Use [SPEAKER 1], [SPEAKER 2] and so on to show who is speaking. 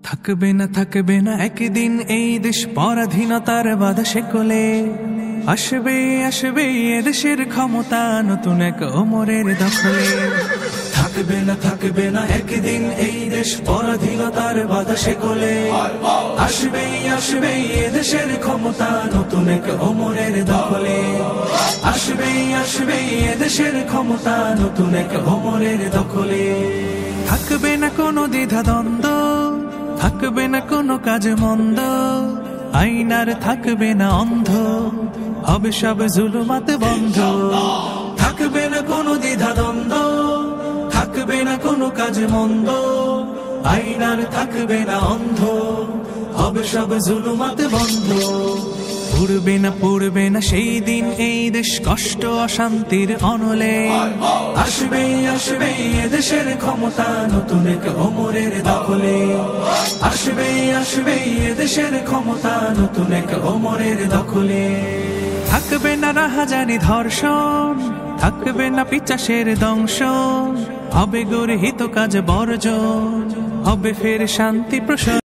[SPEAKER 1] থাকবে না একদিন এই দেশ পরাধীনতার বাধা শেকলে। আসবে এদেশের ক্ষমতা নতুন এক ওমরের দখলে। থাকবে না একদিন এই দেশ পরাধীনতার বাধা শেকলে। আসবে এদেশের ক্ষমতা নতুন এক ওমরের দখলে। আসবে এদেশের ক্ষমতা নতুন এক ওমরের দখলে। থাকবে না কোনো দ্বিধা দ্বন্দ্ব, থাকবে না কোনো কাজ মন্দ, আইনার থাকবে না অন্ধ, হবে সব জুলুমাত বন্ধ। থাকবে না কোনো দ্বিধা দ্বন্দ্ব, থাকবে না কোনো কাজ মন্দ, আইনার থাকবে না অন্ধ, হবে সব জুলুমাত বন্ধ। পড়বে না সেই দিন এই দেশ কষ্ট অশান্তির অনলে। আসবে এদেশের ক্ষমতা নতুন এক ওমরের দখলে। আসবে এদেশের ক্ষমতা নতুন এক ওমরের দখলে। থাকবে না রাহাজানি ধর্ষণ, থাকবে না পিচাসের দংশন, হবে গর্হিত কাজ বর্জন, হবে ফের শান্তি প্রসার।